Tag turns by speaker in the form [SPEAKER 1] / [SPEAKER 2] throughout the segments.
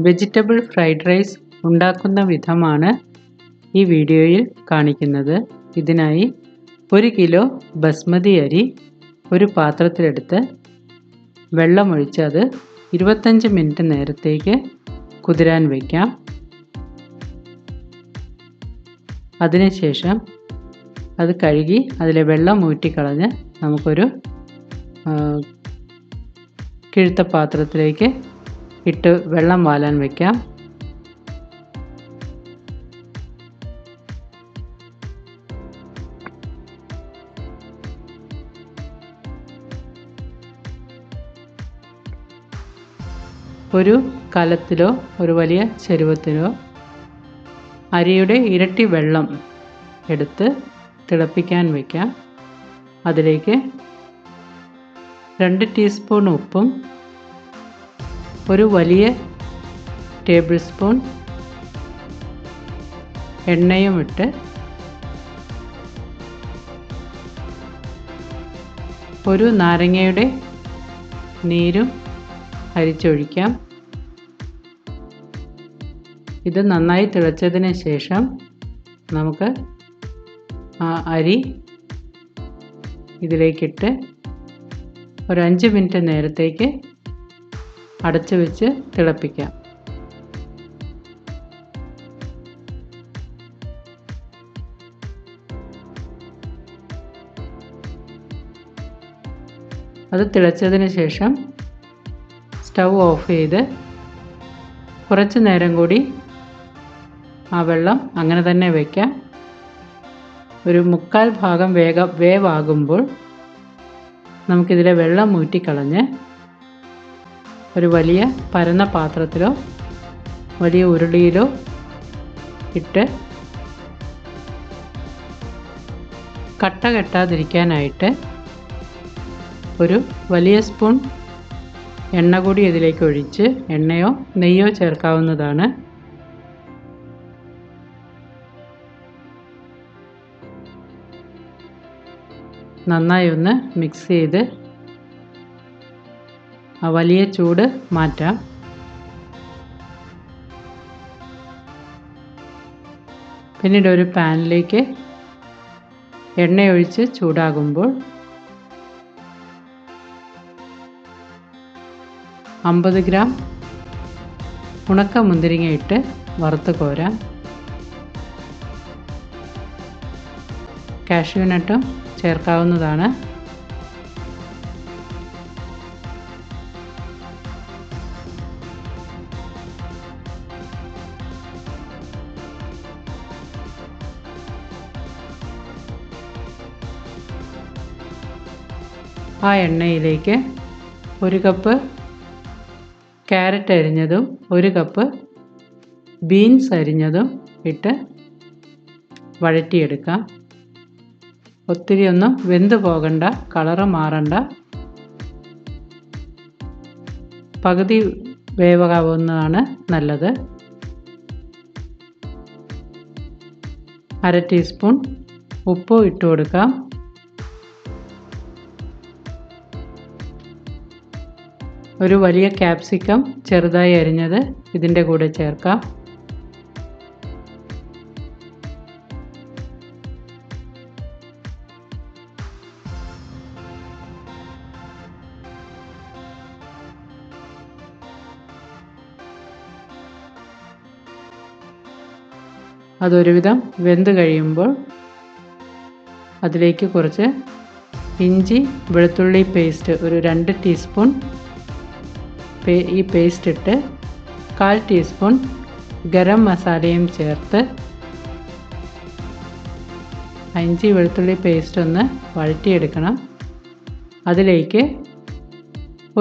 [SPEAKER 1] Vegetable fried rice ഉണ്ടാക്കുന്ന വിധമാണ് ഈ വീഡിയോയിൽ കാണിക്കുന്നത്. ഇതിനായി 1 കിലോ ബസ്മതി അരി ഒരു പാത്രത്തിലെടുത്ത് വെള്ളമൊഴിച്ച് അത് 25 മിനിറ്റ് നേരത്തേക്ക് കുതിരാൻ വയ്ക്കാം. അതിനുശേഷം അത് കഴുകി അതിലെ വെള്ളം ഊറ്റിക്കളഞ്ഞ് നമുക്കൊരു കിഴുത്ത പാത്രത്തിലേക്ക് ഇട്ട് വെള്ളം വാലാൻ വയ്ക്കാം. ഒരു കലത്തിലോ ഒരു വലിയ ചരുവത്തിലോ അരിയുടെ ഇരട്ടി വെള്ളം എടുത്ത് തിളപ്പിക്കാൻ വയ്ക്കാം. അതിലേക്ക് 2 ടീസ്പൂൺ ഉപ്പും ഒരു വലിയ ടേബിൾ സ്പൂൺ എണ്ണയും ഇട്ട് ഒരു നാരങ്ങയുടെ നീരും അരിച്ചൊഴിക്കാം. ഇത് നന്നായി തിളച്ചതിന് ശേഷം നമുക്ക് അരി ഇതിലേക്കിട്ട് ഒരു 5 മിനിറ്റ് നേരത്തേക്ക് അടച്ചു വെച്ച് തിളപ്പിക്കാം. അത് തിളച്ചതിന് ശേഷം സ്റ്റൗ ഓഫ് ചെയ്ത് കുറച്ച് നേരം കൂടി ആ വെള്ളം അങ്ങനെ തന്നെ വയ്ക്കാം. ഒരു 1/4 ഭാഗം വേവാകുമ്പോൾ നമുക്കിതിലെ വെള്ളം ഊറ്റിക്കളഞ്ഞ് ഒരു വലിയ പരന്ന പാത്രത്തിലോ വലിയ ഉരുളിയിലോ ഇട്ട് കട്ട കെട്ടാതിരിക്കാനായിട്ട് ഒരു വലിയ സ്പൂൺ എണ്ണ കൂടി ഇതിലേക്ക് ഒഴിച്ച് എണ്ണയോ നെയ്യോ ചേർക്കാവുന്നതാണ്. നന്നായി ഒന്ന് മിക്സ് ചെയ്ത് ആ വലിയ ചൂട് മാറ്റാം. പിന്നീട് ഒരു പാനിലേക്ക് എണ്ണയൊഴിച്ച് ചൂടാകുമ്പോൾ 50 ഗ്രാം ഉണക്ക മുന്തിരിങ്ങ ഇട്ട് വറുത്ത് കോരാം. കാഷ്യൂ നട്ടും ചേർക്കാവുന്നതാണ്. ആ എണ്ണയിലേക്ക് 1 കപ്പ് ക്യാരറ്റ് അരിഞ്ഞതും 1 കപ്പ് ബീൻസ് അരിഞ്ഞതും ഇട്ട് വഴറ്റിയെടുക്കാം. ഒത്തിരി ഒന്നും വെന്ത് പോകണ്ട, കളറ് മാറണ്ട, പകുതി വേവാവുന്നതാണ് നല്ലത്. 1/2 ടീസ്പൂൺ ഉപ്പ് ഇട്ട് കൊടുക്കാം. ഒരു വലിയ ക്യാപ്സിക്കം ചെറുതായി അരിഞ്ഞത് ഇതിൻ്റെ കൂടെ ചേർക്കാം. അതൊരുവിധം വെന്ത് കഴിയുമ്പോൾ അതിലേക്ക് കുറച്ച് ഇഞ്ചി വെളുത്തുള്ളി പേസ്റ്റ് ഒരു 2 ടീസ്പൂൺ ഈ പേസ്റ്റ് ഇട്ട് 1/4 ടീസ്പൂൺ ഗരം മസാലയും ചേർത്ത് ഇഞ്ചി വെളുത്തുള്ളി പേസ്റ്റ് ഒന്ന് വഴറ്റിയെടുക്കണം. അതിലേക്ക്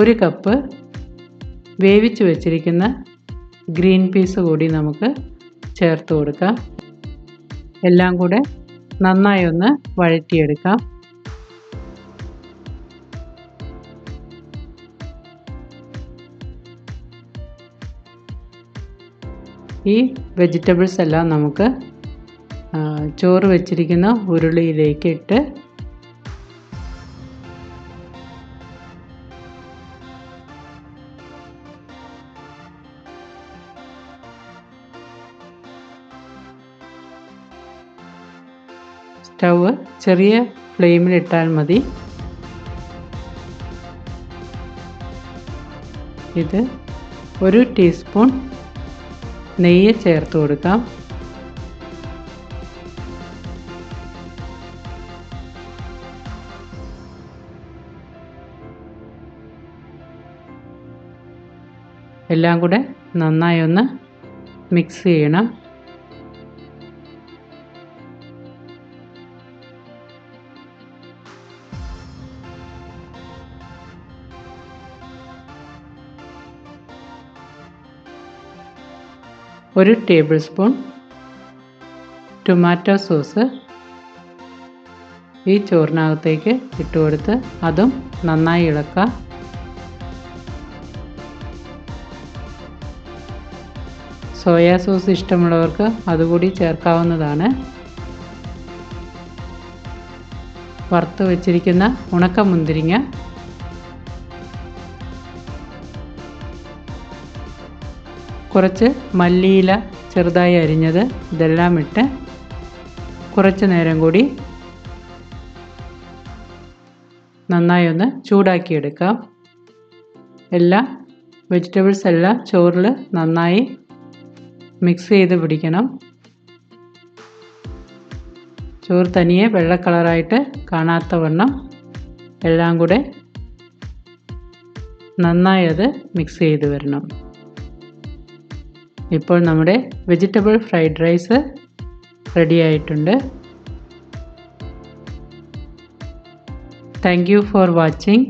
[SPEAKER 1] 1 കപ്പ് വേവിച്ച് വെച്ചിരിക്കുന്ന ഗ്രീൻ പീസ് കൂടി നമുക്ക് ചേർത്ത് കൊടുക്കാം. എല്ലാം കൂടെ നന്നായി ഒന്ന് വഴറ്റിയെടുക്കാം. ഈ വെജിറ്റബിൾസ് എല്ലാം നമുക്ക് ചോറ് വെച്ചിരിക്കുന്ന ഉരുളിയിലേക്ക് ഇട്ട് സ്റ്റൗവ് ചെറിയ ഫ്ലെയിമിലിട്ടാൽ മതി. ഇത് 1 ടീസ്പൂൺ നെയ്യ് ചേർത്ത് കൊടുക്കാം. എല്ലാം കൂടെ നന്നായി ഒന്ന് മിക്സ് ചെയ്യണം. ഒരു ടേബിൾ സ്പൂൺ ടൊമാറ്റോ സോസ് ഈ ചോറിനകത്തേക്ക് ഇട്ട് കൊടുത്ത് അതും നന്നായി ഇളക്കുക. സോയാ സോസ് ഇഷ്ടമുള്ളവർക്ക് അതുകൂടി ചേർക്കാവുന്നതാണ്. വറുത്ത് വച്ചിരിക്കുന്ന ഉണക്കമുന്തിരിങ്ങ, കുറച്ച് മല്ലിയില ചെറുതായി അരിഞ്ഞത്, ഇതെല്ലാം ഇട്ട് കുറച്ച് നേരം കൂടി നന്നായി ഒന്ന് ചൂടാക്കിയെടുക്കാം. വെജിറ്റബിൾസ് എല്ലാം ചോറിൽ നന്നായി മിക്സ് ചെയ്ത് പിടിക്കണം. ചോറ് തനിയെ വെള്ള കളറായിട്ട് കാണാത്ത വണ്ണം എല്ലാം കൂടെ നന്നായി അത് മിക്സ് ചെയ്ത് വരണം. ഇപ്പോൾ നമ്മുടെ വെജിറ്റബിൾ ഫ്രൈഡ് റൈസ് റെഡി ആയിട്ടുണ്ട്. Thank you for watching.